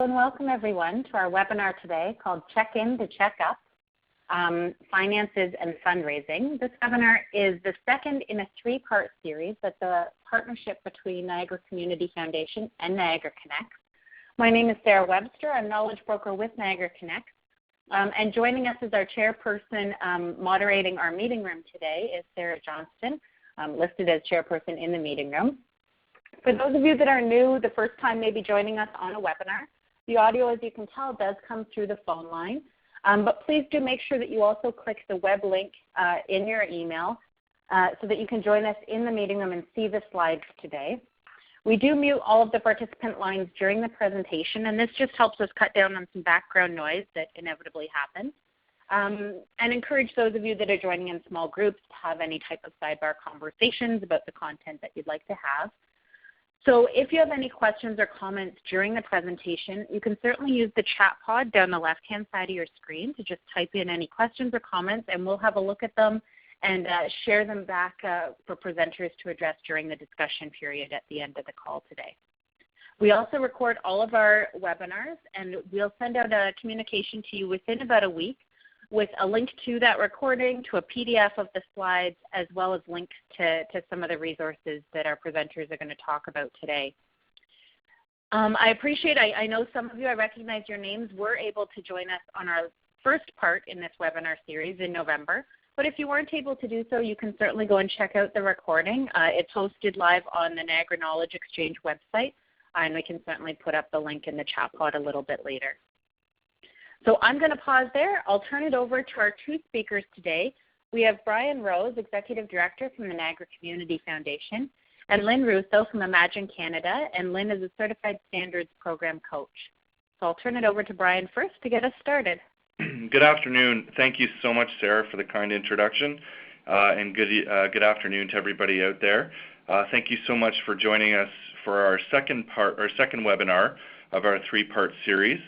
And welcome everyone to our webinar today called Check In to Check Up, Finances and Fundraising. This webinar is the second in a three-part series that's a partnership between Niagara Community Foundation and Niagara Connects. My name is Sarah Webster. I'm Knowledge Broker with Niagara Connects. And joining us as our chairperson moderating our meeting room today is Sarah Johnston, listed as chairperson in the meeting room. For those of you that are new, the first time maybe joining us on a webinar, the audio, as you can tell, does come through the phone line. But please do make sure that you also click the web link in your email so that you can join us in the meeting room and see the slides today. We do mute all of the participant lines during the presentation, and this just helps us cut down on some background noise that inevitably happens. And encourage those of you that are joining in small groups to have any type of sidebar conversations about the content that you'd like to have. So if you have any questions or comments during the presentation, you can certainly use the chat pod down the left-hand side of your screen to just type in any questions or comments, and we'll have a look at them and share them back for presenters to address during the discussion period at the end of the call today. We also record all of our webinars, and we'll send out a communication to you within about a week with a link to that recording, to a PDF of the slides, as well as links to some of the resources that our presenters are going to talk about today. I appreciate, I know some of you, I recognize your names, were able to join us on our first part in this webinar series in November. But if you weren't able to do so, you can certainly go and check out the recording. It's hosted live on the Niagara Knowledge Exchange website, and we can certainly put up the link in the chat pod a little bit later. So I'm going to pause there. I'll turn it over to our two speakers today. We have Brian Rose, Executive Director from the Niagara Community Foundation, and Lynn Russo from Imagine Canada, and Lynn is a Certified Standards Program Coach. So I'll turn it over to Brian first to get us started. Good afternoon. Thank you so much, Sarah, for the kind introduction, and good afternoon to everybody out there. Thank you so much for joining us for our second webinar of our three-part series.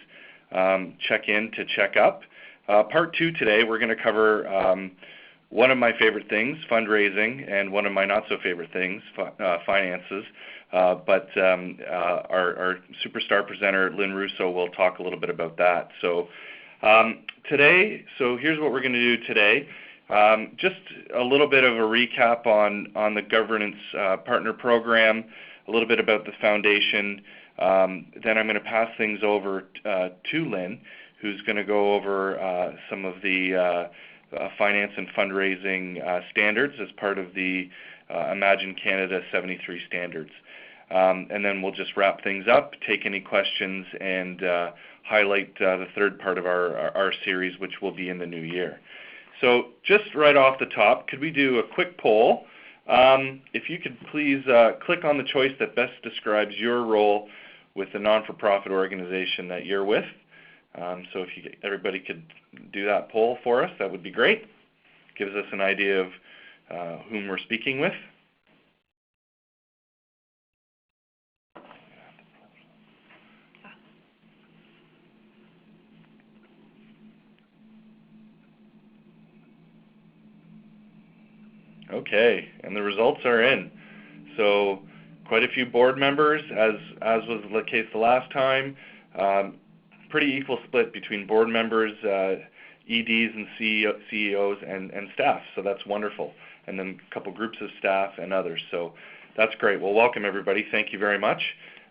Check in to check up. Part two today, we're going to cover one of my favorite things, fundraising, and one of my not so favorite things, finances. But our superstar presenter, Lynn Russo, will talk a little bit about that. So today, here's what we're going to do today. Just a little bit of a recap on the governance partner program, a little bit about the foundation. Then I'm going to pass things over to Lynn, who's going to go over some of the finance and fundraising standards as part of the Imagine Canada 73 standards. And then we'll just wrap things up, take any questions, and highlight the third part of our series, which will be in the new year. So just right off the top, could we do a quick poll? If you could please click on the choice that best describes your role with the non-for-profit organization that you're with. So if everybody could do that poll for us, that would be great. Gives us an idea of whom we're speaking with. Okay, and the results are in. So quite a few board members, as was the case the last time. Pretty equal split between board members, EDs and CEOs, and staff, so that's wonderful. And then a couple groups of staff and others, so that's great. Well, welcome everybody, thank you very much.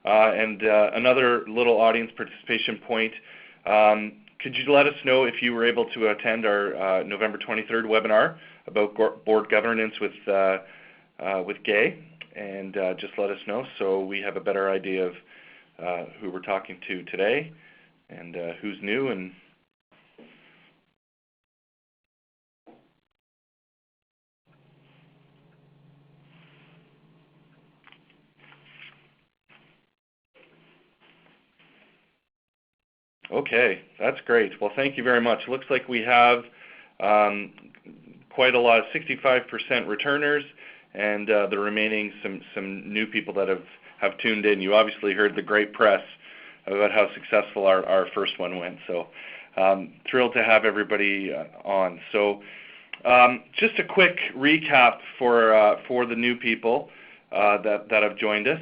And another little audience participation point, could you let us know if you were able to attend our November 23rd webinar about board governance with GAY? And just let us know so we have a better idea of who we're talking to today and who's new. And okay, that's great. Well, thank you very much. Looks like we have quite a lot, 65% returners, and the remaining some new people that have tuned in. You obviously heard the great press about how successful our first one went. So thrilled to have everybody on. So just a quick recap for the new people that have joined us.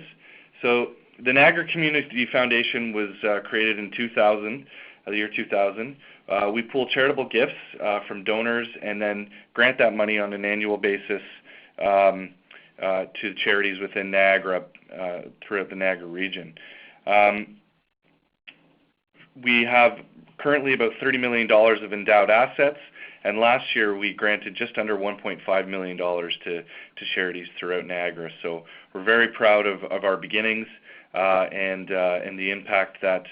So The Niagara Community Foundation was created in 2000, the year 2000. We pool charitable gifts from donors and then grant that money on an annual basis to charities within Niagara, throughout the Niagara region. We have currently about $30 million of endowed assets, and last year we granted just under $1.5 million to charities throughout Niagara. So we're very proud of our beginnings and the impact that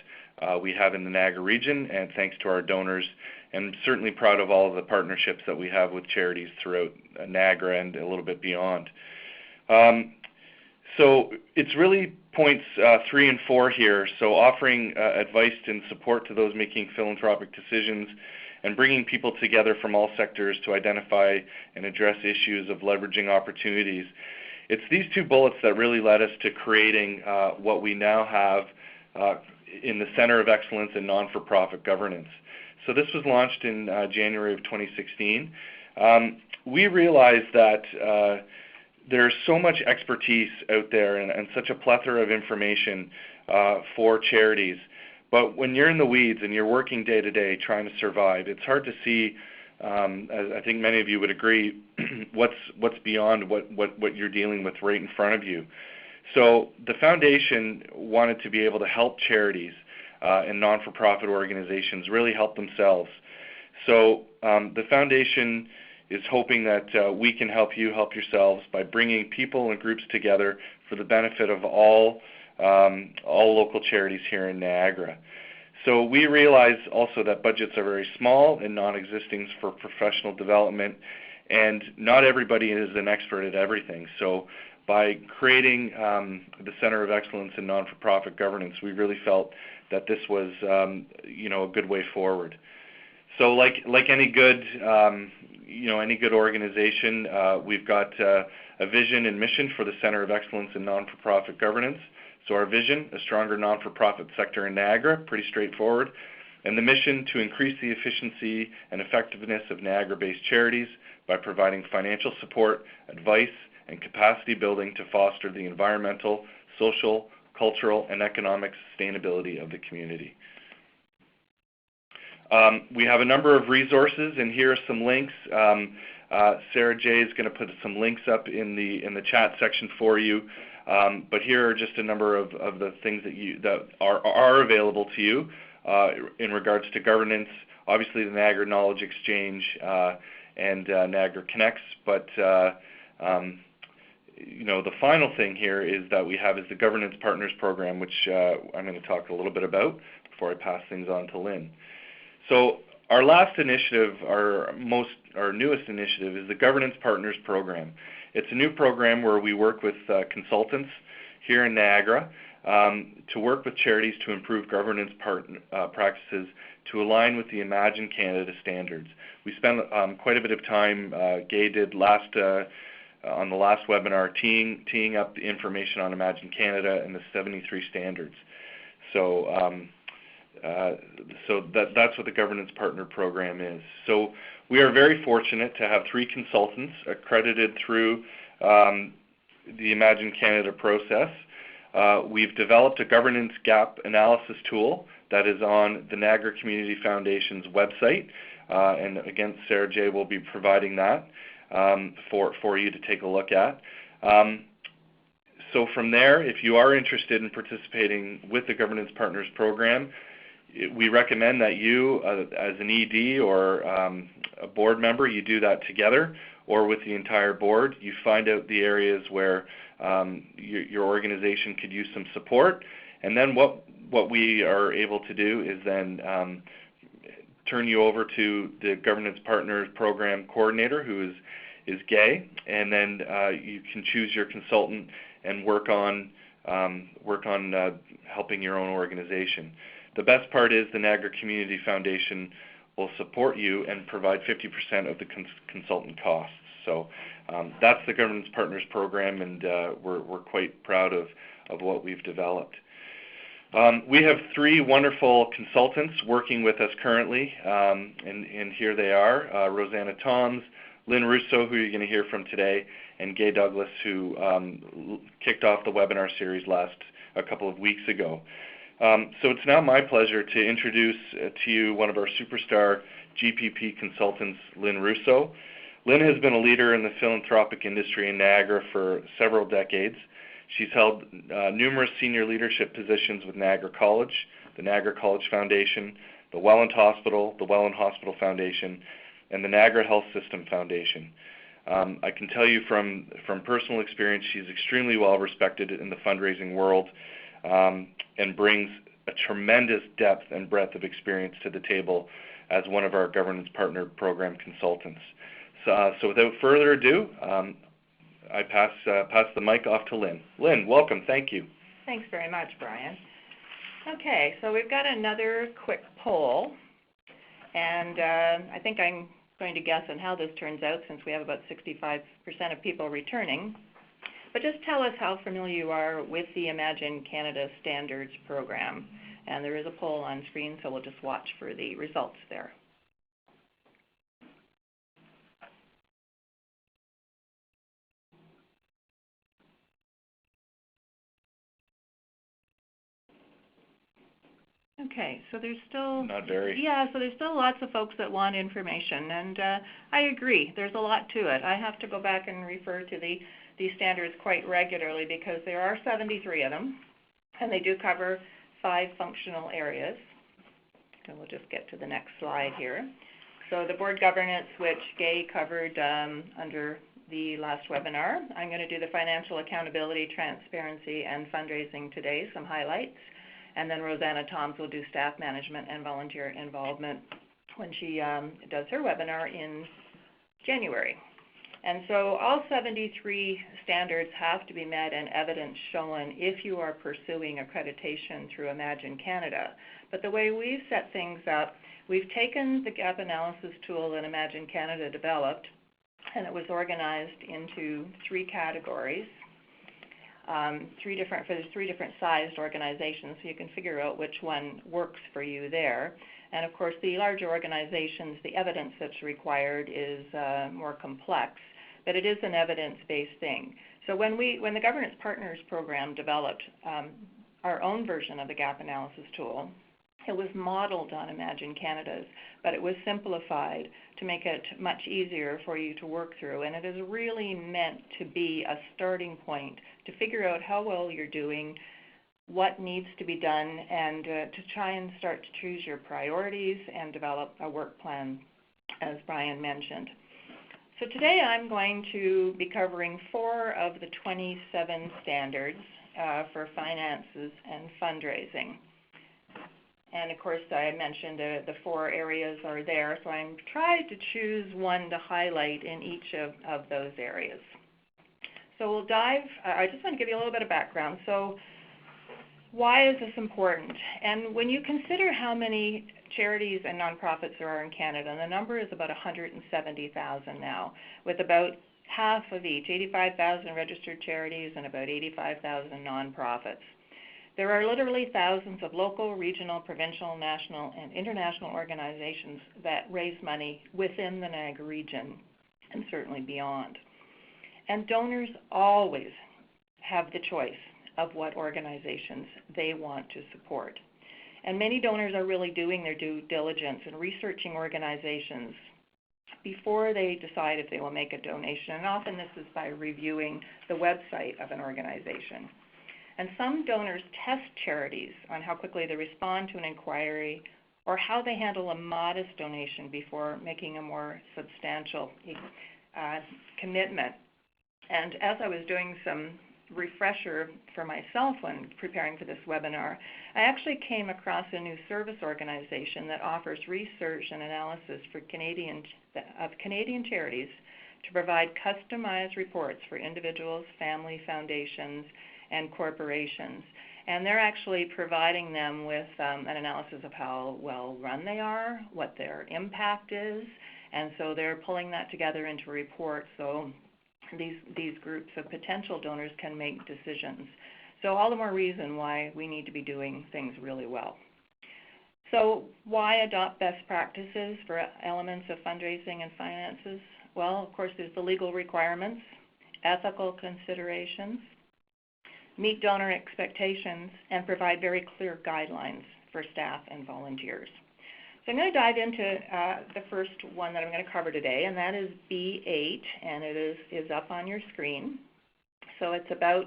we have in the Niagara region, and thanks to our donors, and certainly proud of all of the partnerships that we have with charities throughout Niagara and a little bit beyond. So it's really points 3 and 4 here, so offering advice and support to those making philanthropic decisions and bringing people together from all sectors to identify and address issues of leveraging opportunities. It's these 2 bullets that really led us to creating what we now have in the Center of Excellence in Non-for-Profit Governance. So this was launched in January of 2016. We realized that there's so much expertise out there and such a plethora of information for charities. But when you're in the weeds and you're working day to day trying to survive, it's hard to see, as I think many of you would agree, what's beyond what you're dealing with right in front of you. So the foundation wanted to be able to help charities and non-for-profit organizations really help themselves. So the foundation is hoping that we can help you help yourselves by bringing people and groups together for the benefit of all local charities here in Niagara. So we realize also that budgets are very small and non-existing for professional development, and not everybody is an expert at everything. So by creating the Center of Excellence in Non-for-Profit Governance, we really felt that this was a good way forward. So like any good any good organization, we've got a vision and mission for the Center of Excellence in Non-for-Profit Governance. So our vision, a stronger non-for-profit sector in Niagara, pretty straightforward. And the mission, to increase the efficiency and effectiveness of Niagara-based charities by providing financial support, advice, and capacity building to foster the environmental, social, cultural, and economic sustainability of the community. We have a number of resources, and here are some links. Sarah J is going to put some links up in the chat section for you. But here are just a number of the things that are available to you in regards to governance. Obviously, the Niagara Knowledge Exchange and Niagara Connects. But the final thing here is that we have is the Governance Partners Program, which I'm going to talk a little bit about before I pass things on to Lynn. So our last initiative, our newest initiative, is the Governance Partners Program. It's a new program where we work with consultants here in Niagara to work with charities to improve governance practices to align with the Imagine Canada standards. We spent quite a bit of time, Gay did on the last webinar, teeing up the information on Imagine Canada and the 73 standards. So that's what the Governance Partner Program is. So we are very fortunate to have 3 consultants accredited through the Imagine Canada process. We've developed a governance gap analysis tool that is on the Niagara Community Foundation's website, and again, Sarah J will be providing that for you to take a look at. So from there, if you are interested in participating with the Governance Partners Program, we recommend that you, as an ED or a board member, you do that together or with the entire board. You find out the areas where your organization could use some support, and then what we are able to do is then turn you over to the Governance Partners Program coordinator, who is Gay, and then you can choose your consultant and work on helping your own organization. The best part is the Niagara Community Foundation will support you and provide 50% of the consultant costs. So that's the Governance Partners Program, and we're quite proud of what we've developed. We have 3 wonderful consultants working with us currently, and here they are, Rosanna Toms, Lynn Russo, who you're going to hear from today, and Gay Douglas, who kicked off the webinar series a couple of weeks ago. So it's now my pleasure to introduce to you one of our superstar GPP consultants, Lynn Russo. Lynn has been a leader in the philanthropic industry in Niagara for several decades. She's held numerous senior leadership positions with Niagara College, the Niagara College Foundation, the Welland Hospital, the Welland Hospital Foundation, and the Niagara Health System Foundation. I can tell you from personal experience, she's extremely well respected in the fundraising world and brings a tremendous depth and breadth of experience to the table as one of our governance partner program consultants. So without further ado, I pass the mic off to Lynn. Lynn, welcome. Thank you. Thanks very much, Brian. Okay, so we've got another quick poll, and I think I'm going to guess on how this turns out since we have about 65% of people returning. But just tell us how familiar you are with the Imagine Canada Standards program. And there is a poll on screen, so we'll just watch for the results there. Okay, so there's still Not very. Yeah, so there's still lots of folks that want information, and I agree. There's a lot to it. I have to go back and refer to these standards quite regularly because there are 73 of them, and they do cover 5 functional areas. And we'll just get to the next slide here. So the board governance, which Gay covered under the last webinar. I'm going to do the financial accountability, transparency, and fundraising today, some highlights. And then Rosanna Toms will do staff management and volunteer involvement when she does her webinar in January. And so all 73 standards have to be met and evidence shown if you are pursuing accreditation through Imagine Canada. But the way we've set things up, we've taken the gap analysis tool that Imagine Canada developed, and it was organized into 3 categories. 3 different sized organizations, so you can figure out which one works for you there. And of course, the larger organizations, the evidence that's required is more complex, but it is an evidence-based thing. So when the Governance Partners program developed our own version of the gap analysis tool, it was modeled on Imagine Canada's, but it was simplified to make it much easier for you to work through. And it is really meant to be a starting point to figure out how well you're doing, what needs to be done, and to try and start to choose your priorities and develop a work plan, as Brian mentioned. So today I'm going to be covering 4 of the 27 standards for finances and fundraising. And of course, I mentioned the 4 areas are there, so I'm trying to choose one to highlight in each of those areas. So we'll dive, I just want to give you a little bit of background. So why is this important? And when you consider how many charities and nonprofits there are in Canada, and the number is about 170,000 now, with about half of each, 85,000 registered charities and about 85,000 nonprofits. There are literally thousands of local, regional, provincial, national, and international organizations that raise money within the Niagara region and certainly beyond. And donors always have the choice of what organizations they want to support. And many donors are really doing their due diligence and researching organizations before they decide if they will make a donation. And often this is by reviewing the website of an organization. And some donors test charities on how quickly they respond to an inquiry or how they handle a modest donation before making a more substantial commitment. And as I was doing some refresher for myself when preparing for this webinar, I actually came across a new service organization that offers research and analysis for Canadian charities to provide customized reports for individuals, family foundations, and corporations. And they're actually providing them with an analysis of how well run they are, what their impact is, and so they're pulling that together into a report so these groups of potential donors can make decisions. So all the more reason why we need to be doing things really well. So why adopt best practices for elements of fundraising and finances? Well, of course, there's the legal requirements, ethical considerations, meet donor expectations, and provide very clear guidelines for staff and volunteers. So I'm going to dive into the first one that I'm going to cover today, and that is B8, and it is up on your screen. So it's about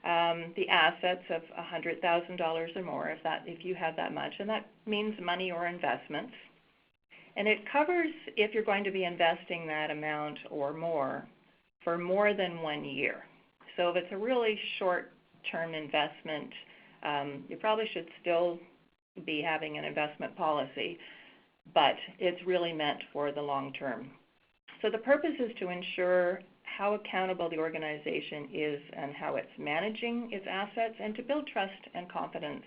the assets of $100,000 or more, if you have that much, and that means money or investments. And it covers if you're going to be investing that amount or more for more than 1 year. So if it's a really short-term investment, you probably should still be having an investment policy, but it's really meant for the long term. So the purpose is to ensure how accountable the organization is and how it's managing its assets, and to build trust and confidence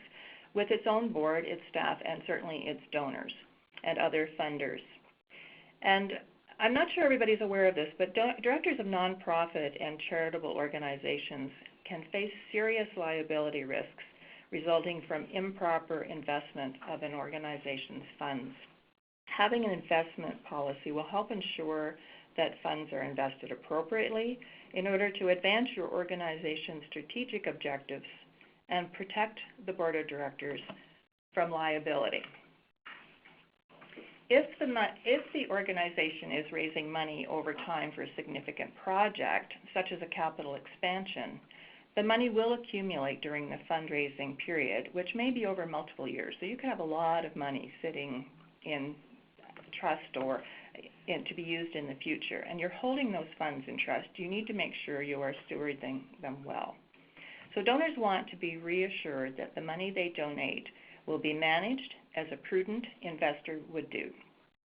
with its own board, its staff, and certainly its donors and other funders. And I'm not sure everybody's aware of this, but directors of nonprofit and charitable organizations can face serious liability risks resulting from improper investment of an organization's funds. Having an investment policy will help ensure that funds are invested appropriately in order to advance your organization's strategic objectives and protect the board of directors from liability. If the organization is raising money over time for a significant project, such as a capital expansion, the money will accumulate during the fundraising period, which may be over multiple years. So you could have a lot of money sitting in trust or to be used in the future, and you're holding those funds in trust. You need to make sure you are stewarding them well. So donors want to be reassured that the money they donate will be managed as a prudent investor would do.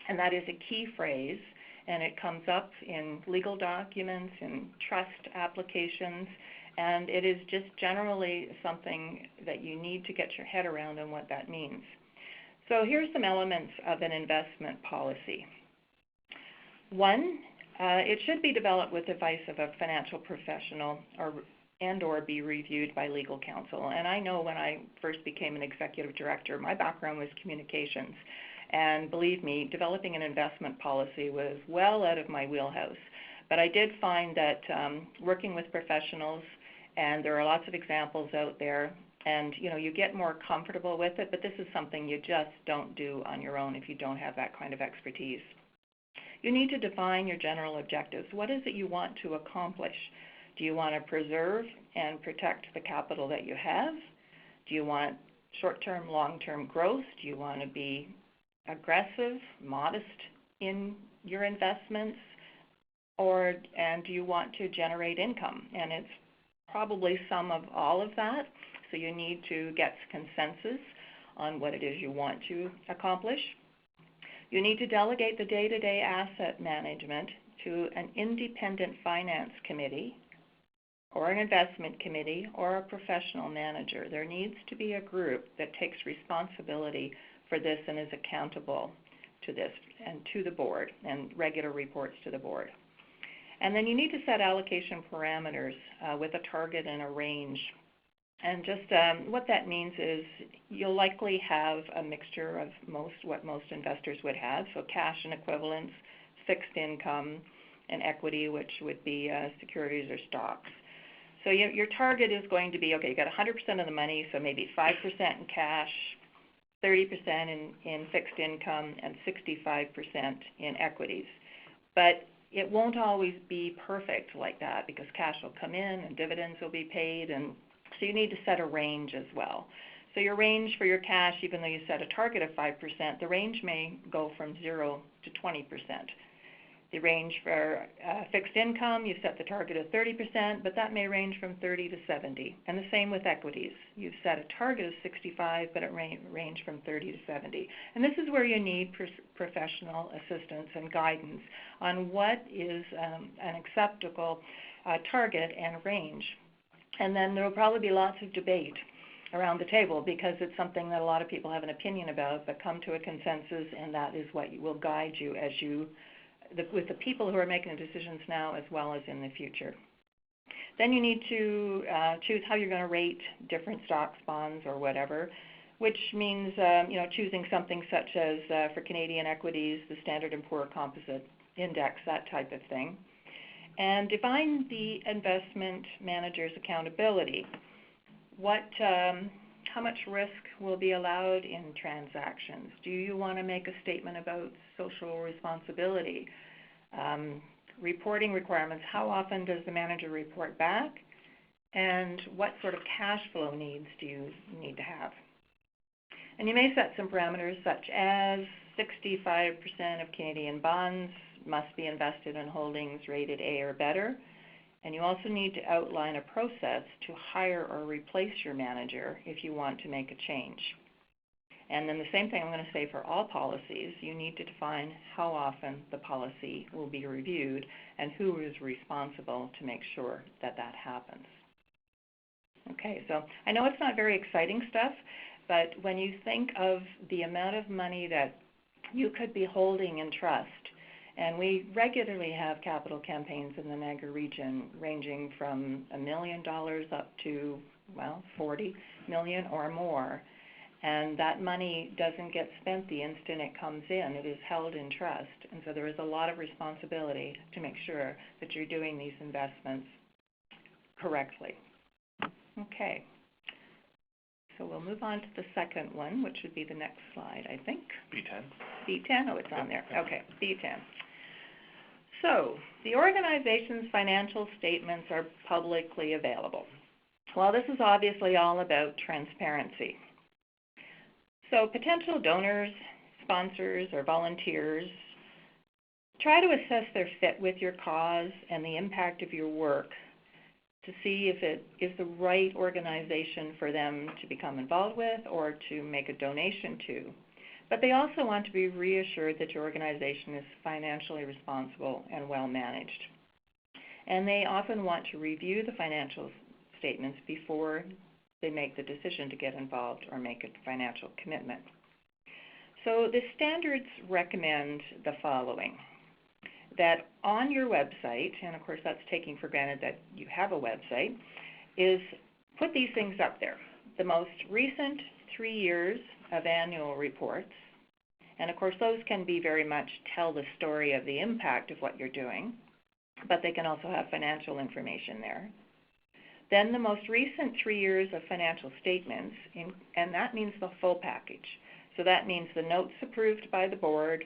And that is a key phrase, and it comes up in legal documents, in trust applications, and it is just generally something that you need to get your head around on what that means. So here's some elements of an investment policy. One, it should be developed with advice of a financial professional or be reviewed by legal counsel. And I know when I first became an executive director, my background was communications. And believe me, developing an investment policy was well out of my wheelhouse. But I did find that working with professionals, and there are lots of examples out there, and you get more comfortable with it, but this is something you just don't do on your own if you don't have that kind of expertise. You need to define your general objectives. What is it you want to accomplish? Do you want to preserve and protect the capital that you have? Do you want short-term, long-term growth? Do you want to be aggressive, modest in your investments? And do you want to generate income? And it's probably some of all of that. So you need to get consensus on what it is you want to accomplish. You need to delegate the day-to-day asset management to an independent finance committee or an investment committee or a professional manager. There needs to be a group that takes responsibility for this and is accountable to this and to the board, and regular reports to the board. And then you need to set allocation parameters with a target and a range. And just what that means is you'll likely have a mixture of what most investors would have, so cash and equivalents, fixed income, and equity, which would be securities or stocks. So your target is going to be, okay, you got 100% of the money, so maybe 5% in cash, 30% in fixed income, and 65% in equities. But it won't always be perfect like that, because cash will come in and dividends will be paid, and so you need to set a range as well. So your range for your cash, even though you set a target of 5%, the range may go from 0 to 20%. The range for fixed income, you set the target of 30%, but that may range from 30 to 70. And the same with equities. You've set a target of 65, but it may range from 30 to 70. And this is where you need professional assistance and guidance on what is an acceptable target and range. And then there will probably be lots of debate around the table, because it's something that a lot of people have an opinion about, but come to a consensus, and that is what will guide you as you with the people who are making the decisions now as well as in the future. Then you need to choose how you're going to rate different stocks, bonds, or whatever, which means choosing something such as for Canadian equities, the Standard & Poor Composite Index, that type of thing. And define the investment manager's accountability. how much risk will be allowed in transactions? Do you want to make a statement about social responsibility? Reporting requirements, how often does the manager report back? And what sort of cash flow needs do you need to have? And you may set some parameters such as 65% of Canadian bonds must be invested in holdings rated A or better. And you also need to outline a process to hire or replace your manager if you want to make a change. And then the same thing I'm going to say for all policies, you need to define how often the policy will be reviewed and who is responsible to make sure that that happens. Okay, so I know it's not very exciting stuff, but when you think of the amount of money that you could be holding in trust, and we regularly have capital campaigns in the Niagara region ranging from $1 million up to, well, 40 million or more. And that money doesn't get spent the instant it comes in. It is held in trust. And so there is a lot of responsibility to make sure that you're doing these investments correctly. Okay. So we'll move on to the second one, which would be the next slide, I think. B10. B10? Oh, it's on there. Okay, B10. So the organization's financial statements are publicly available. Well, this is obviously all about transparency. So potential donors, sponsors, or volunteers, try to assess their fit with your cause and the impact of your work to see if it is the right organization for them to become involved with or to make a donation to. But they also want to be reassured that your organization is financially responsible and well managed. And they often want to review the financial statements before they make the decision to get involved or make a financial commitment. So the standards recommend the following: that on your website, and of course that's taking for granted that you have a website, is put these things up there. The most recent 3 years of annual reports, and of course those can be very much tell the story of the impact of what you're doing, but they can also have financial information there. Then the most recent 3 years of financial statements, and that means the full package. So that means the notes approved by the board,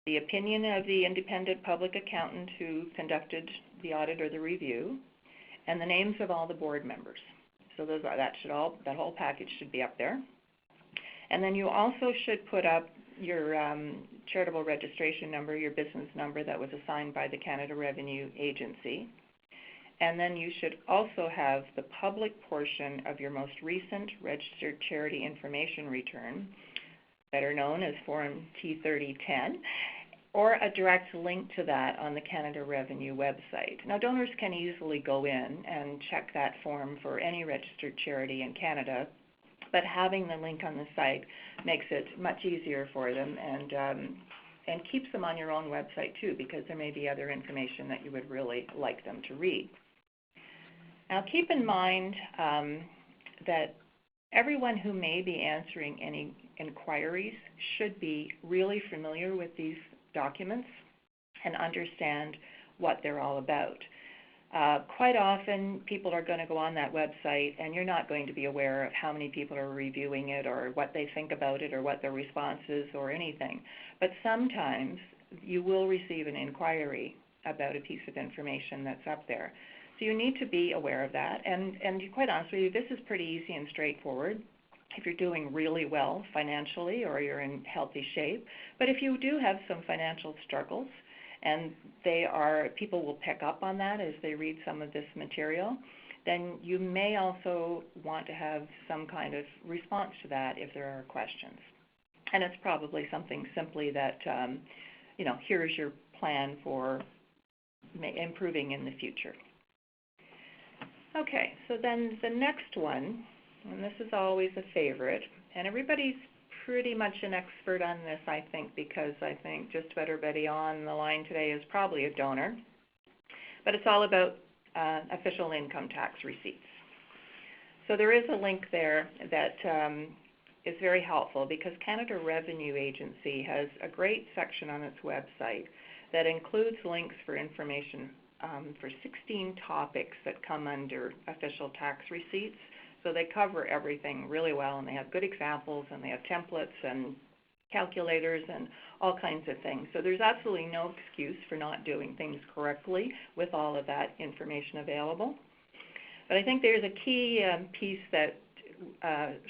the opinion of the independent public accountant who conducted the audit or the review, and the names of all the board members. So that whole package should be up there. And then you also should put up your charitable registration number, your business number that was assigned by the Canada Revenue Agency. And then you should also have the public portion of your most recent registered charity information return, better known as Form T3010, or a direct link to that on the Canada Revenue website. Now, donors can easily go in and check that form for any registered charity in Canada, but having the link on the site makes it much easier for them and keeps them on your own website too, because there may be other information that you would really like them to read. Now, keep in mind that everyone who may be answering any inquiries should be really familiar with these documents and understand what they're all about. Quite often, people are going to go on that website and you're not going to be aware of how many people are reviewing it or what they think about it or what their response is or anything. But sometimes you will receive an inquiry about a piece of information that's up there. So you need to be aware of that. And quite honestly, this is pretty easy and straightforward if you're doing really well financially or you're in healthy shape. But if you do have some financial struggles, and people will pick up on that as they read some of this material, then you may also want to have some kind of response to that if there are questions. And it's probably something simply that, here's your plan for improving in the future. Okay, so then the next one, and this is always a favorite, and everybody's pretty much an expert on this, I think, because I think just about everybody on the line today is probably a donor. But it's all about official income tax receipts. So there is a link there that is very helpful because Canada Revenue Agency has a great section on its website that includes links for information for 16 topics that come under official tax receipts. So they cover everything really well, and they have good examples, and they have templates and calculators and all kinds of things. So there's absolutely no excuse for not doing things correctly with all of that information available. But I think there's a key piece that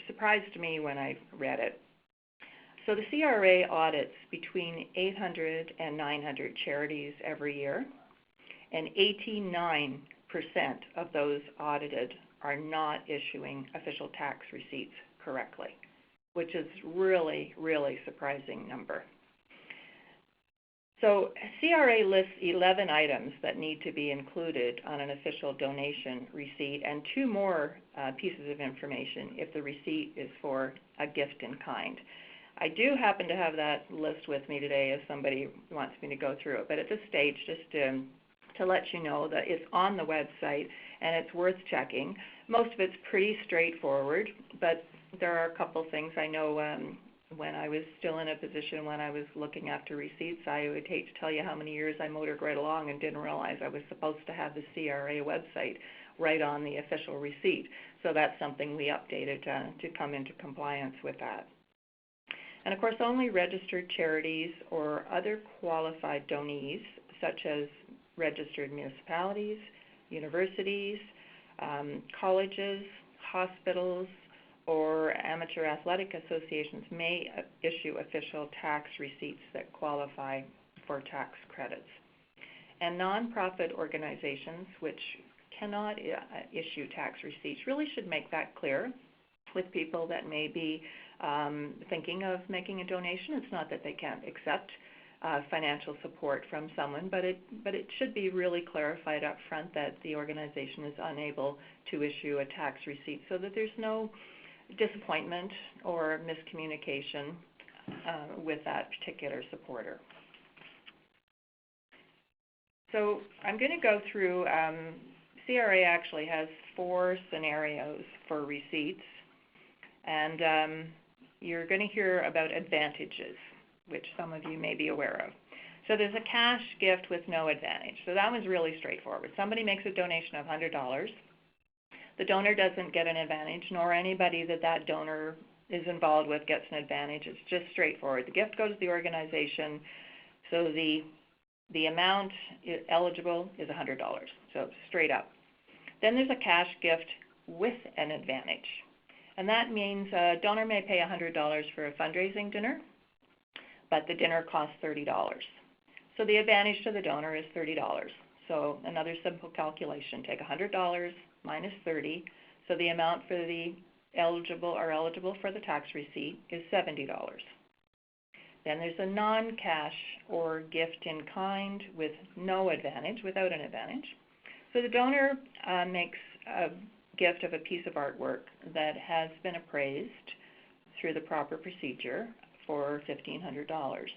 surprised me when I read it. So the CRA audits between 800 and 900 charities every year, and 89% of those audited are not issuing official tax receipts correctly, which is really, really surprising number. So CRA lists 11 items that need to be included on an official donation receipt, and 2 more pieces of information if the receipt is for a gift in kind. I do happen to have that list with me today if somebody wants me to go through it, but at this stage, just to let you know that it's on the website and it's worth checking. Most of it's pretty straightforward, but there are a couple things I know when I was still in a position when I was looking after receipts, I would hate to tell you how many years I motored right along and didn't realize I was supposed to have the CRA website right on the official receipt. So that's something we updated to come into compliance with that. And of course, only registered charities or other qualified donees, such as registered municipalities, universities, colleges, hospitals, or amateur athletic associations may issue official tax receipts that qualify for tax credits. And nonprofit organizations, which cannot issue tax receipts, really should make that clear with people that may be thinking of making a donation. It's not that they can't accept financial support from someone, but it should be really clarified up front that the organization is unable to issue a tax receipt so that there's no disappointment or miscommunication with that particular supporter. So I'm going to go through, CRA actually has 4 scenarios for receipts, and you're going to hear about advantages, which some of you may be aware of. So there's a cash gift with no advantage. So that one's really straightforward. Somebody makes a donation of $100. The donor doesn't get an advantage, nor anybody that donor is involved with gets an advantage. It's just straightforward. The gift goes to the organization, so the amount eligible is $100, so straight up. Then there's a cash gift with an advantage, and that means a donor may pay $100 for a fundraising dinner, but the dinner costs $30. So the advantage to the donor is $30. So another simple calculation, take $100 minus 30, so the amount for the eligible for the tax receipt is $70. Then there's a non-cash or gift in kind with no advantage, without an advantage. So the donor makes a gift of a piece of artwork that has been appraised through the proper procedure for $1,500.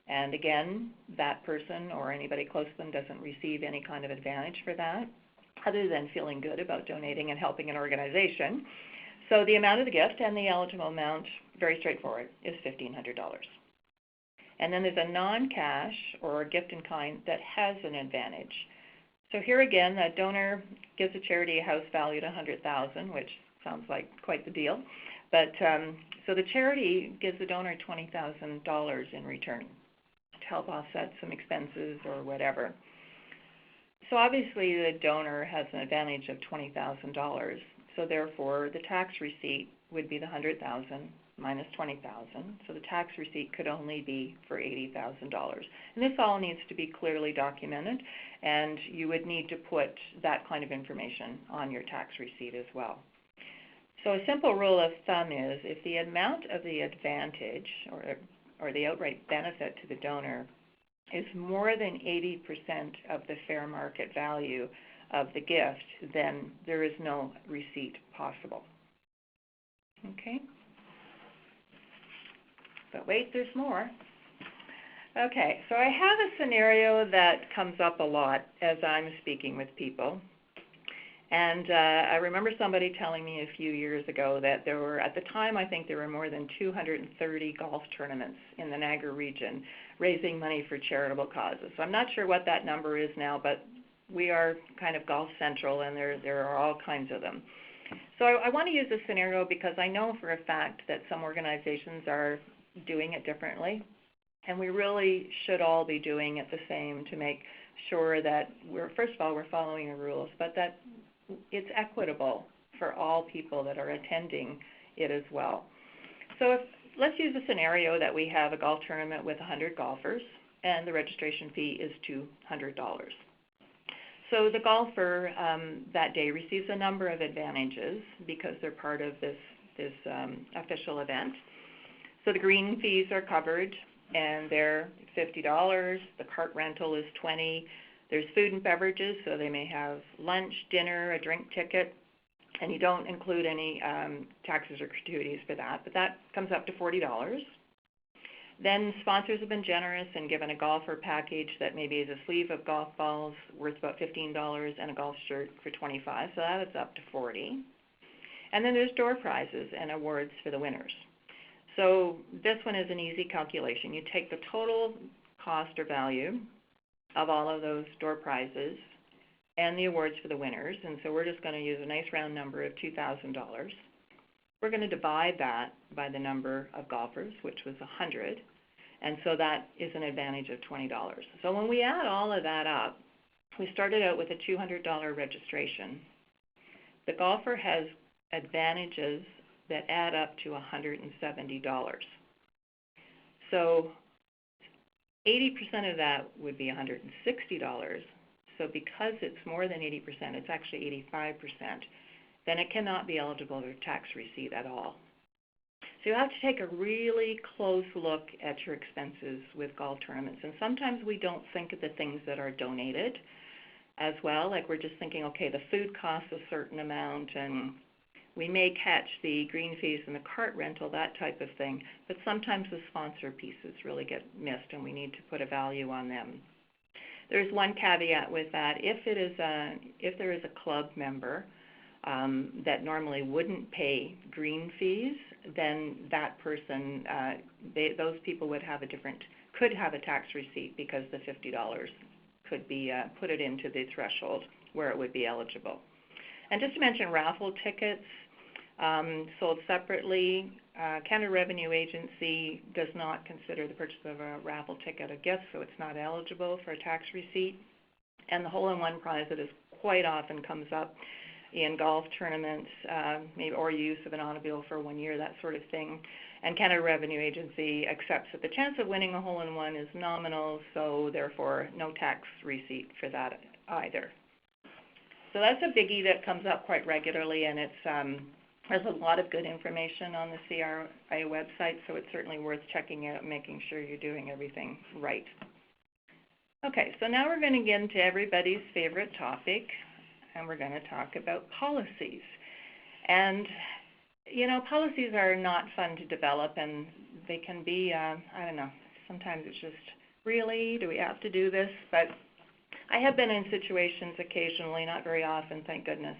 And again, that person or anybody close to them doesn't receive any kind of advantage for that, other than feeling good about donating and helping an organization. So the amount of the gift and the eligible amount, very straightforward, is $1,500. And then there's a non-cash or a gift in kind that has an advantage. So here again, the donor gives a charity a house valued at $100,000, which sounds like quite the deal. But so the charity gives the donor $20,000 in return to help offset some expenses or whatever. So obviously the donor has an advantage of $20,000. So therefore the tax receipt would be the $100,000 minus $20,000. So the tax receipt could only be for $80,000. And this all needs to be clearly documented, and you would need to put that kind of information on your tax receipt as well. So a simple rule of thumb is if the amount of the advantage or the outright benefit to the donor is more than 80% of the fair market value of the gift, then there is no receipt possible. Okay? But wait, there's more. Okay, so I have a scenario that comes up a lot as I'm speaking with people. And I remember somebody telling me a few years ago that there were, at the time, I think there were more than 230 golf tournaments in the Niagara region raising money for charitable causes. So I'm not sure what that number is now, but we are kind of Golf Central, and there are all kinds of them. So I want to use this scenario because I know for a fact that some organizations are doing it differently, and we really should all be doing it the same to make sure that first of all, we're following the rules, but that it's equitable for all people that are attending it as well. So let's use a scenario that we have a golf tournament with 100 golfers, and the registration fee is $200. So the golfer that day receives a number of advantages because they're part of this official event. So the green fees are covered, and they're $50. The cart rental is $20. There's food and beverages, so they may have lunch, dinner, a drink ticket, and you don't include any taxes or gratuities for that, but that comes up to $40. Then sponsors have been generous and given a golfer package that maybe is a sleeve of golf balls worth about $15 and a golf shirt for $25, so that is up to $40. And then there's door prizes and awards for the winners. So this one is an easy calculation. You take the total cost or value of all of those door prizes and the awards for the winners, and so we're just going to use a nice round number of $2,000. We're going to divide that by the number of golfers, which was 100, and so that is an advantage of $20. So when we add all of that up, we started out with a $200 registration. The golfer has advantages that add up to $170. So 80% of that would be $160. So because it's more than 80%, it's actually 85%, then it cannot be eligible for tax receipt at all. So you have to take a really close look at your expenses with golf tournaments. And sometimes we don't think of the things that are donated as well. Like we're just thinking, okay, the food costs a certain amount, and we may catch the green fees and the cart rental, that type of thing. But sometimes the sponsor pieces really get missed, and we need to put a value on them. There's one caveat with that. If there is a club member that normally wouldn't pay green fees, then that person, those people could have a tax receipt because the $50 could be put it into the threshold where it would be eligible. And just to mention, raffle tickets sold separately. Canada Revenue Agency does not consider the purchase of a raffle ticket a gift, so it's not eligible for a tax receipt. And the hole-in-one prize that is quite often comes up in golf tournaments, maybe or use of an automobile for 1 year, that sort of thing. And Canada Revenue Agency accepts that the chance of winning a hole-in-one is nominal, so therefore no tax receipt for that either. So that's a biggie that comes up quite regularly, and it's there's a lot of good information on the CRA website, so it's certainly worth checking out and making sure you're doing everything right. Okay, so now we're going to get into everybody's favorite topic, and we're going to talk about policies. And, you know, policies are not fun to develop, and they can be, I don't know, sometimes it's just, really, do we have to do this? But I have been in situations occasionally, not very often, thank goodness,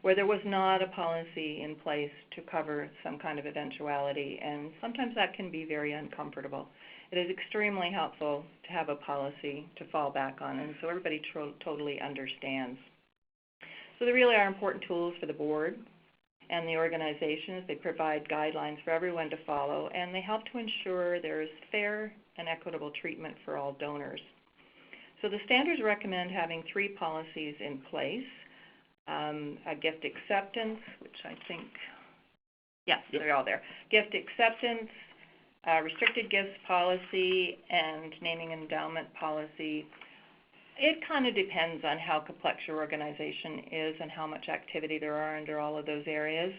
where there was not a policy in place to cover some kind of eventuality, and sometimes that can be very uncomfortable. It is extremely helpful to have a policy to fall back on, and so everybody totally understands. So they really are important tools for the board and the organizations. They provide guidelines for everyone to follow, and they help to ensure there is fair and equitable treatment for all donors. So the standards recommend having 3 policies in place. A gift acceptance, which I think, yes, they're all there. Gift acceptance, restricted gifts policy, and naming and endowment policy. It kind of depends on how complex your organization is and how much activity there are under all of those areas.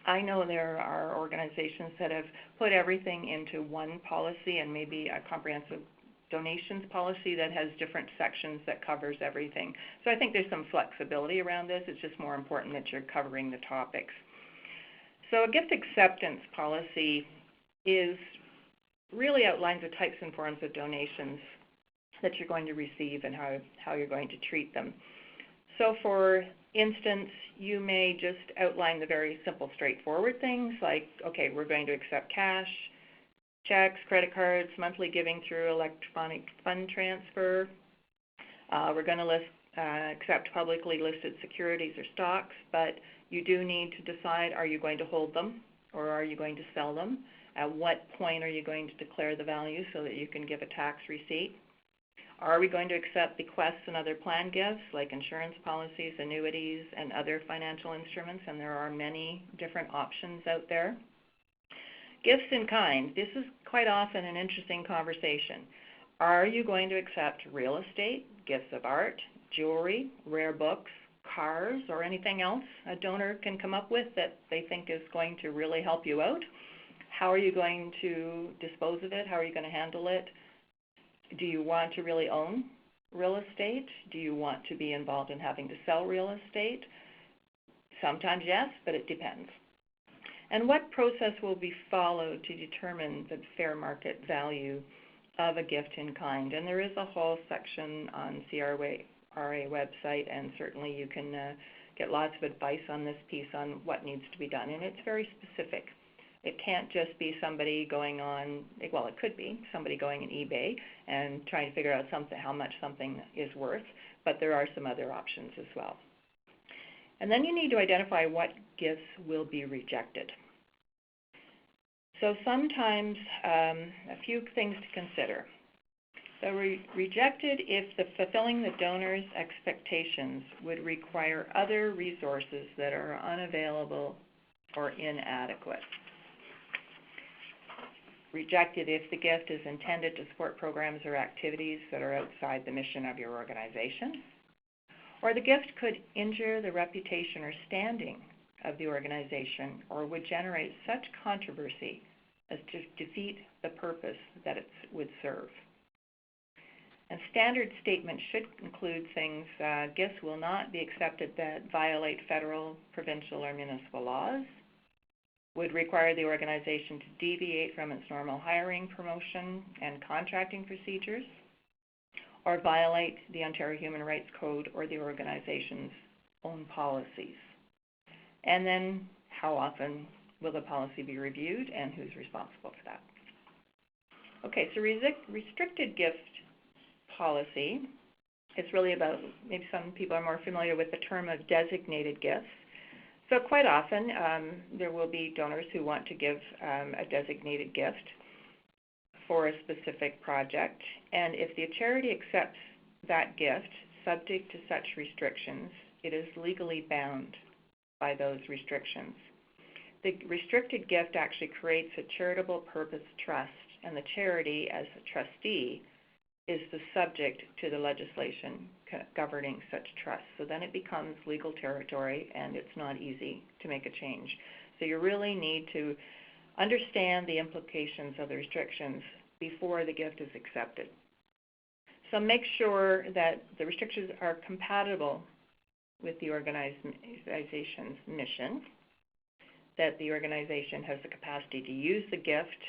I know there are organizations that have put everything into one policy and maybe a comprehensive donations policy that has different sections that covers everything. So I think there's some flexibility around this. It's just more important that you're covering the topics. So a gift acceptance policy really outlines the types and forms of donations that you're going to receive and how you're going to treat them. So for instance, you may just outline the very simple, straightforward things like, okay, we're going to accept cash, checks, credit cards, monthly giving through electronic fund transfer. We're going to accept publicly listed securities or stocks, but You do need to decide, are you going to hold them or are you going to sell them? At what point are you going to declare the value so that you can give a tax receipt? Are we going to accept bequests and other planned gifts like insurance policies, annuities, and other financial instruments? And there are many different options out there. Gifts in kind. This is quite often an interesting conversation. Are you going to accept real estate, gifts of art, jewelry, rare books, cars, or anything else a donor can come up with that they think is going to really help you out? How are you going to dispose of it? How are you going to handle it? Do you want to really own real estate? Do you want to be involved in having to sell real estate? Sometimes yes, but it depends. And what process will be followed to determine the fair market value of a gift in kind? And there is a whole section on CRA website, and certainly you can get lots of advice on this piece on what needs to be done, and it's very specific. It can't just be somebody going on, well, it could be somebody going on eBay and trying to figure out how much something is worth, but there are some other options as well. And then you need to identify what gifts will be rejected. So sometimes a few things to consider. So rejected if fulfilling the donor's expectations would require other resources that are unavailable or inadequate. Rejected if the gift is intended to support programs or activities that are outside the mission of your organization, or the gift could injure the reputation or standing of the organization, or would generate such controversy as to defeat the purpose that it would serve. And standard statements should include things, gifts will not be accepted that violate federal, provincial, or municipal laws, would require the organization to deviate from its normal hiring, promotion, and contracting procedures, or violate the Ontario Human Rights Code or the organization's own policies. And then how often will the policy be reviewed and who's responsible for that? Okay, so restricted gift policy, it's really about, maybe some people are more familiar with the term of designated gifts. So quite often, there will be donors who want to give a designated gift for a specific project, and if the charity accepts that gift, subject to such restrictions, it is legally bound by those restrictions. The restricted gift actually creates a charitable purpose trust, and the charity, as a trustee, is the subject to the legislation governing such trust. So then it becomes legal territory, and it's not easy to make a change. So you really need to understand the implications of the restrictions before the gift is accepted. So make sure that the restrictions are compatible with the organization's mission, that the organization has the capacity to use the gift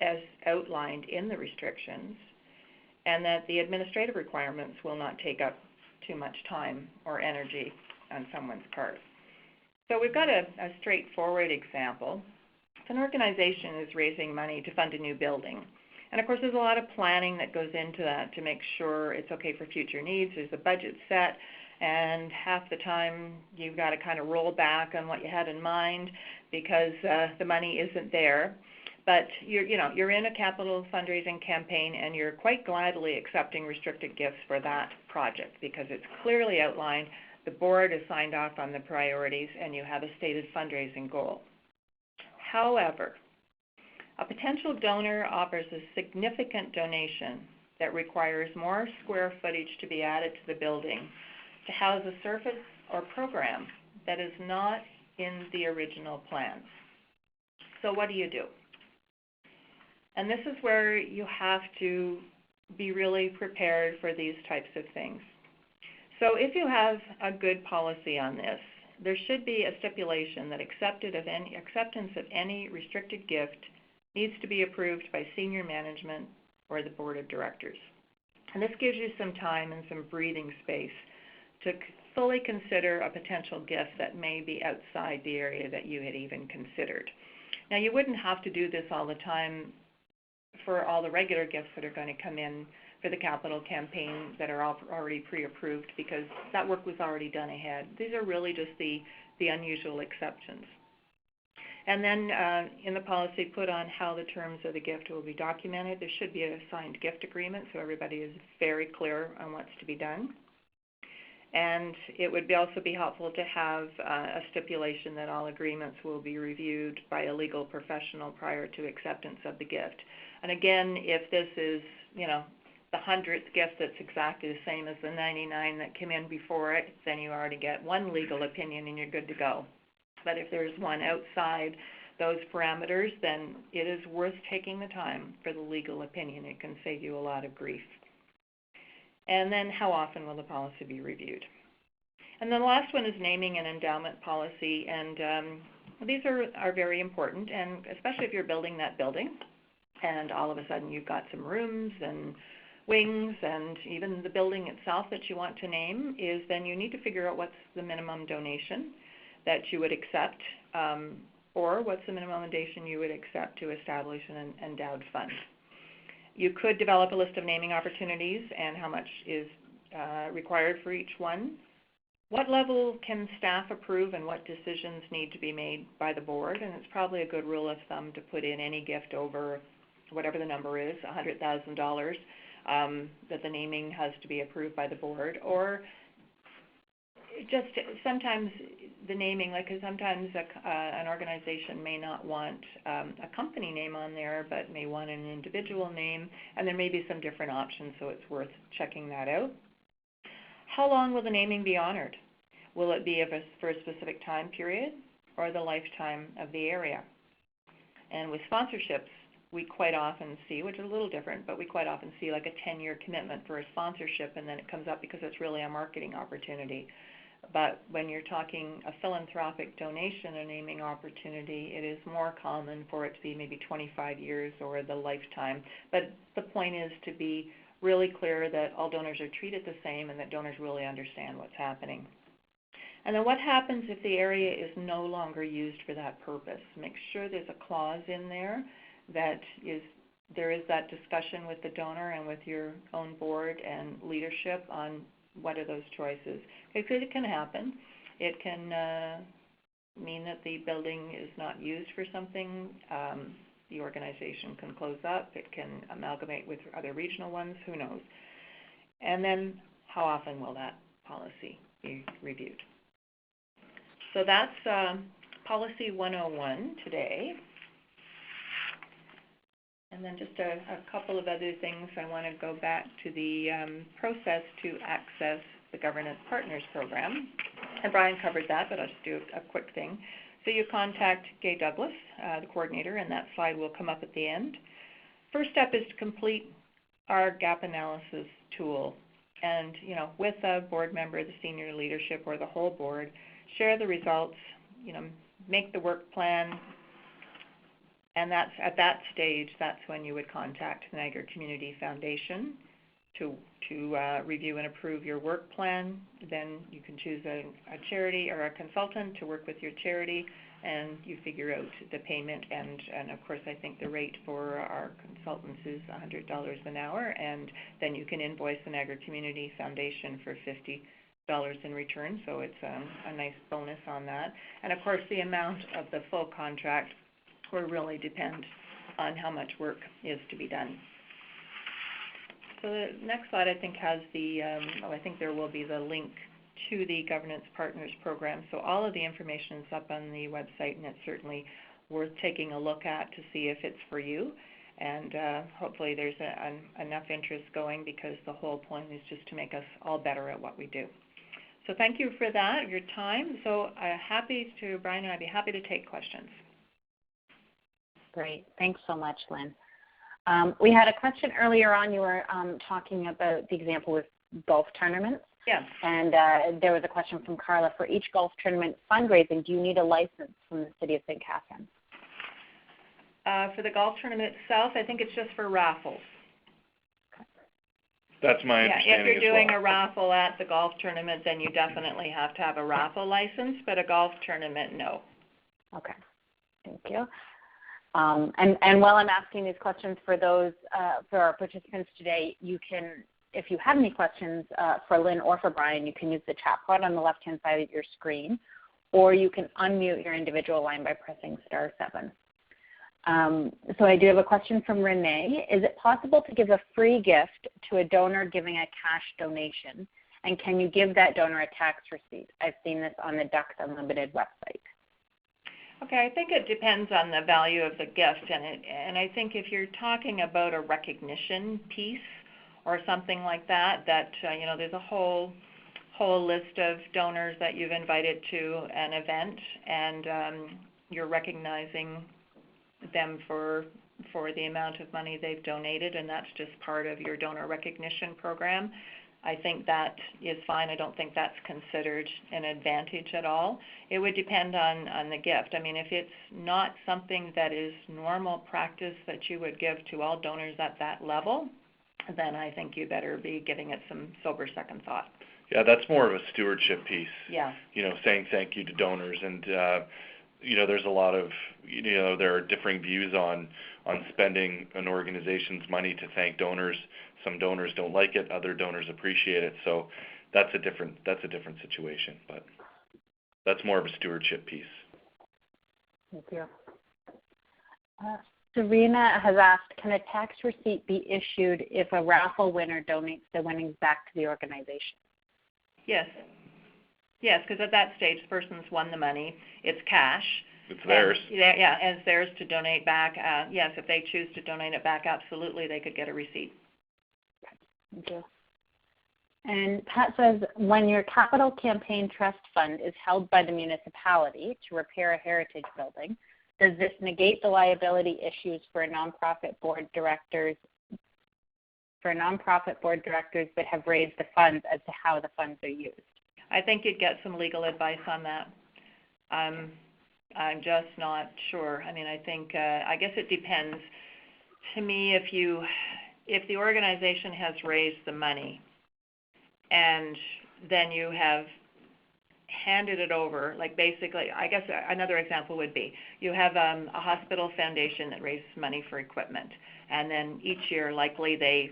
as outlined in the restrictions, and that the administrative requirements will not take up too much time or energy on someone's part. So we've got a straightforward example. If an organization is raising money to fund a new building, and of course there's a lot of planning that goes into that to make sure it's okay for future needs. There's a budget set, and half the time you've got to kind of roll back on what you had in mind because the money isn't there. But you're in a capital fundraising campaign, and you're quite gladly accepting restricted gifts for that project because it's clearly outlined, the board has signed off on the priorities, and you have a stated fundraising goal. However, a potential donor offers a significant donation that requires more square footage to be added to the building to house a service or program that is not in the original plans. So what do you do? And this is where you have to be really prepared for these types of things. So if you have a good policy on this, there should be a stipulation that acceptance of any restricted gift needs to be approved by senior management or the board of directors. And this gives you some time and some breathing space to fully consider a potential gift that may be outside the area that you had even considered. Now, you wouldn't have to do this all the time for all the regular gifts that are going to come in for the capital campaign that are already pre-approved, because that work was already done ahead. These are really just the unusual exceptions. And then in the policy, put on how the terms of the gift will be documented. There should be a signed gift agreement so everybody is very clear on what's to be done. And it would also be helpful to have a stipulation that all agreements will be reviewed by a legal professional prior to acceptance of the gift. And again, if this is, you know, the 100th gift that's exactly the same as the 99 that came in before it, then you already get one legal opinion and you're good to go. But if there's one outside those parameters, then it is worth taking the time for the legal opinion. It can save you a lot of grief. And then how often will the policy be reviewed? And then the last one is naming and endowment policy. And these are very important, and especially if you're building that building and all of a sudden you've got some rooms and wings and even the building itself that you want to name, is then you need to figure out what's the minimum donation that you would accept, or what's the minimum donation you would accept to establish an endowed fund. You could develop a list of naming opportunities and how much is required for each one. What level can staff approve and what decisions need to be made by the board? And it's probably a good rule of thumb to put in any gift over whatever the number is, $100,000, that the naming has to be approved by the board. Or just sometimes the naming, like, because sometimes an organization may not want a company name on there, but may want an individual name, and there may be some different options, so it's worth checking that out. How long will the naming be honored? Will it be for a specific time period or the lifetime of the area? And with sponsorships, we quite often see, which is a little different, but we quite often see like a 10-year commitment for a sponsorship, and then it comes up because it's really a marketing opportunity. But when you're talking a philanthropic donation, a naming opportunity, it is more common for it to be maybe 25 years or the lifetime. But the point is to be really clear that all donors are treated the same and that donors really understand what's happening. And then what happens if the area is no longer used for that purpose? Make sure there's a clause in there that there is that discussion with the donor and with your own board and leadership on what are those choices. Because it can happen. It can mean that the building is not used for something. The organization can close up. It can amalgamate with other regional ones. Who knows? And then how often will that policy be reviewed? So that's Policy 101 today. And then just a couple of other things. I want to go back to the process to access the Governance Partners Program. And Brian covered that, but I'll just do a quick thing. So you contact Gay Douglas, the coordinator, and that slide will come up at the end. First step is to complete our gap analysis tool. And, you know, with a board member, the senior leadership, or the whole board, share the results, you know, make the work plan. And that's at that stage, that's when you would contact the Niagara Community Foundation to review and approve your work plan. Then you can choose a charity or a consultant to work with your charity, and you figure out the payment. And of course, I think the rate for our consultants is $100 an hour, and then you can invoice the Niagara Community Foundation for $50 in return. So it's a nice bonus on that. And of course, the amount of the full contract will really depend on how much work is to be done. So the next slide, I think, has I think there will be the link to the Governance Partners Program. So all of the information is up on the website, and it's certainly worth taking a look at to see if it's for you. And hopefully there's enough interest going, because the whole point is just to make us all better at what we do. So thank you for that, your time. So Brian and I'd be happy to take questions. Great. Thanks so much, Lynn. We had a question earlier on. You were talking about the example with golf tournaments. Yes. And there was a question from Carla. For each golf tournament fundraising, do you need a license from the City of St. Catharines? For the golf tournament itself, I think it's just for raffles. That's my understanding. Yeah, if you're doing a raffle at the golf tournament, then you definitely have to have a raffle license, but a golf tournament, no. Okay. Thank you. And while I'm asking these questions for those for our participants today, you can, if you have any questions for Lynn or for Brian, you can use the chat pod on the left-hand side of your screen, or you can unmute your individual line by pressing *7. So I do have a question from Renee. Is it possible to give a free gift to a donor giving a cash donation? And can you give that donor a tax receipt? I've seen this on the Ducks Unlimited website. Okay, I think it depends on the value of the gift, and I think if you're talking about a recognition piece or something like that, you know, there's a whole list of donors that you've invited to an event, and you're recognizing them for the amount of money they've donated, and that's just part of your donor recognition program. I think that is fine. I don't think that's considered an advantage at all. It would depend on the gift. I mean, if it's not something that is normal practice that you would give to all donors at that level, then I think you better be giving it some sober second thought. Yeah, that's more of a stewardship piece. Yeah. You know, saying thank you to donors, and you know, there's a lot of, you know, there are differing views on spending an organization's money to thank donors. Some donors don't like it, other donors appreciate it. So that's a different situation, but that's more of a stewardship piece. Thank you. Serena has asked, can a tax receipt be issued if a raffle winner donates the winnings back to the organization? Yes. Yes, because at that stage, the person's won the money. It's cash. It's theirs. Yeah, and it's theirs to donate back. Yes, if they choose to donate it back, absolutely, they could get a receipt. Thank you. And Pat says, when your capital campaign trust fund is held by the municipality to repair a heritage building, does this negate the liability issues for nonprofit board directors that have raised the funds as to how the funds are used? I think you'd get some legal advice on that. I'm just not sure. I mean, I think I guess it depends. To me, if the organization has raised the money and then you have handed it over, like basically, I guess another example would be you have a hospital foundation that raises money for equipment, and then each year likely they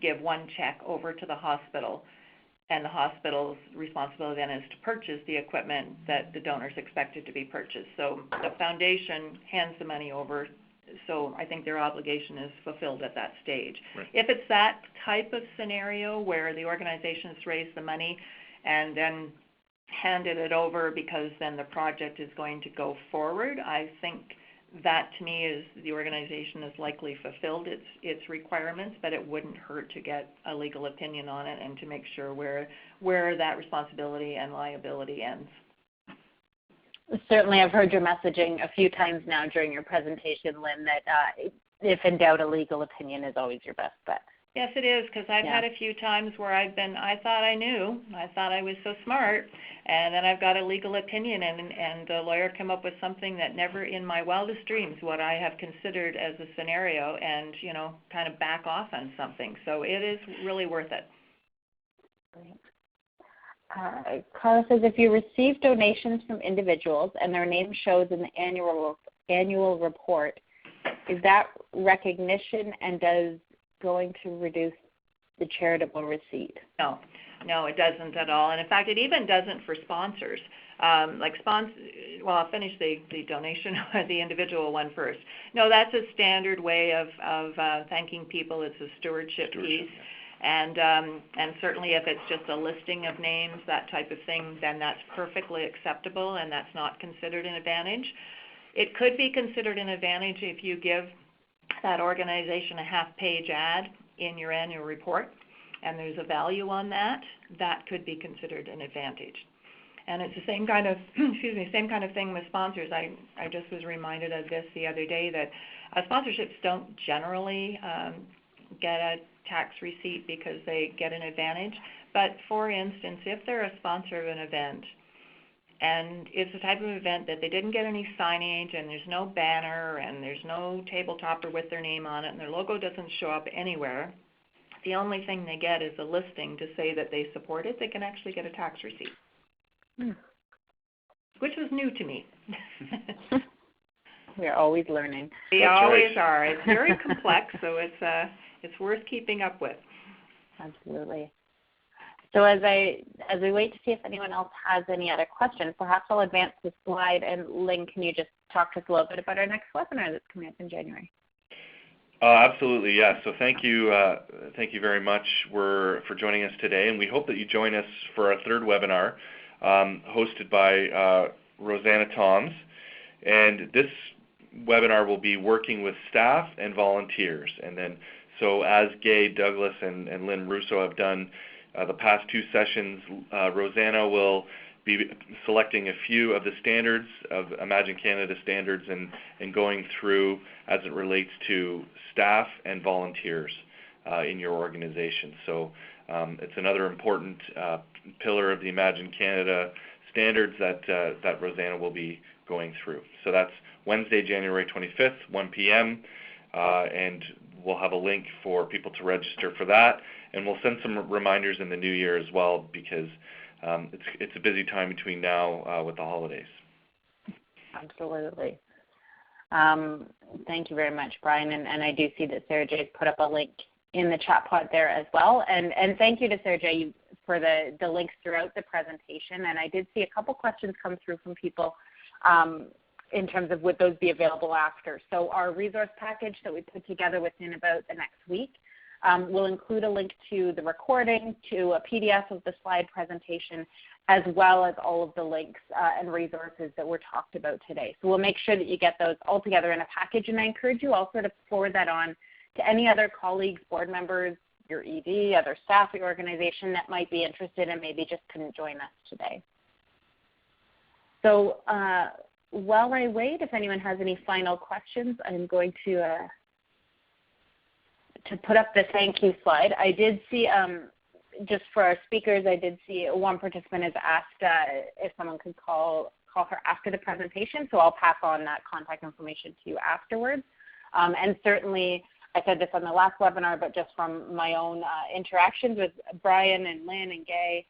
give one check over to the hospital, and the hospital's responsibility then is to purchase the equipment that the donors expected to be purchased. So the foundation hands the money over, so I think their obligation is fulfilled at that stage. Right. If it's that type of scenario where the organization has raised the money and then handed it over because then the project is going to go forward, I think that to me is the organization has likely fulfilled its requirements, but it wouldn't hurt to get a legal opinion on it and to make sure where that responsibility and liability ends. Certainly, I've heard your messaging a few times now during your presentation, Lynn, that if in doubt, a legal opinion is always your best bet. Yes, it is, because I've had a few times where I thought I knew, I thought I was so smart, and then I've got a legal opinion, and the lawyer come up with something that never in my wildest dreams would I have considered as a scenario, and, you know, kind of back off on something. So it is really worth it. Great. Carla says, if you receive donations from individuals and their name shows in the annual report, is that recognition, and does going to reduce the charitable receipt? No, it doesn't at all. And in fact, it even doesn't for sponsors. Well, I'll finish the donation, the individual one first. No, that's a standard way of thanking people. It's a stewardship piece. And certainly if it's just a listing of names, that type of thing, then that's perfectly acceptable, and that's not considered an advantage. It could be considered an advantage if you give that organization a half-page ad in your annual report, and there's a value on that. That could be considered an advantage. And it's the same kind of, same kind of thing with sponsors. I just was reminded of this the other day, that sponsorships don't generally get a tax receipt because they get an advantage. But for instance, if they're a sponsor of an event, and it's the type of event that they didn't get any signage, and there's no banner, and there's no table topper with their name on it, and their logo doesn't show up anywhere, the only thing they get is a listing to say that they support it, they can actually get a tax receipt. Which was new to me. We're always learning. We That's always right. are. It's very complex, so it's worth keeping up with. Absolutely. So as we wait to see if anyone else has any other questions, perhaps I'll advance the slide. And Lynn, can you just talk to us a little bit about our next webinar that's coming up in January? Absolutely, yeah. So thank you very much for joining us today, and we hope that you join us for our third webinar hosted by Rosanna Toms. And this webinar will be working with staff and volunteers. And then, so as Gay, Douglas, and Lynn Russo have done the past two sessions, Rosanna will be selecting a few of the standards of Imagine Canada standards and going through as it relates to staff and volunteers in your organization. So it's another important pillar of the Imagine Canada standards that Rosanna will be going through. So that's Wednesday, January 25th, 1 p.m. And we'll have a link for people to register for that. And we'll send some reminders in the new year as well, because it's a busy time between now with the holidays. Absolutely. Thank you very much, Brian. And I do see that Sarah J put up a link in the chat pod there as well. And thank you to Sarah J for the links throughout the presentation. And I did see a couple questions come through from people in terms of would those be available after. So our resource package that we put together within about the next week will include a link to the recording, to a PDF of the slide presentation, as well as all of the links and resources that were talked about today. So we'll make sure that you get those all together in a package, and I encourage you also to forward that on to any other colleagues, board members, your ED, other staff at your organization that might be interested and maybe just couldn't join us today. So while I wait, if anyone has any final questions, I'm going to put up the thank you slide. I did see, just for our speakers, I did see one participant has asked if someone could call her after the presentation, so I'll pass on that contact information to you afterwards. And certainly, I said this on the last webinar, but just from my own interactions with Brian and Lynn and Gay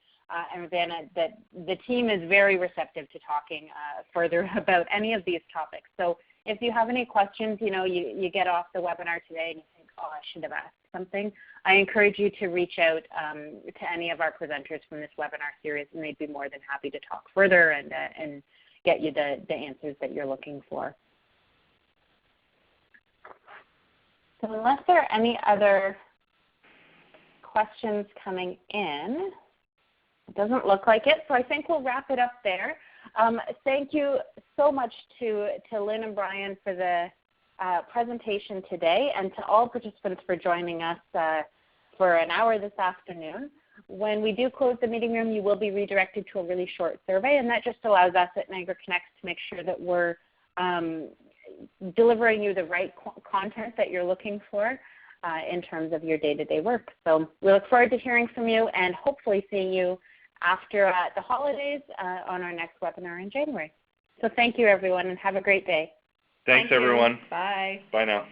and Rosanna, that the team is very receptive to talking further about any of these topics. So if you have any questions, you get off the webinar today and you think, oh, I should have asked something, I encourage you to reach out to any of our presenters from this webinar series, and they'd be more than happy to talk further and get you the answers that you're looking for. So unless there are any other questions coming in, it doesn't look like it, so I think we'll wrap it up there. Thank you so much to Lynn and Brian for the presentation today, and to all participants for joining us for an hour this afternoon. When we do close the meeting room, you will be redirected to a really short survey, and that just allows us at Niagara Connects to make sure that we're delivering you the right content that you're looking for in terms of your day-to-day work. So we look forward to hearing from you and hopefully seeing you after the holidays on our next webinar in January. So thank you, everyone, and have a great day. Thanks, everyone. Bye. Bye now.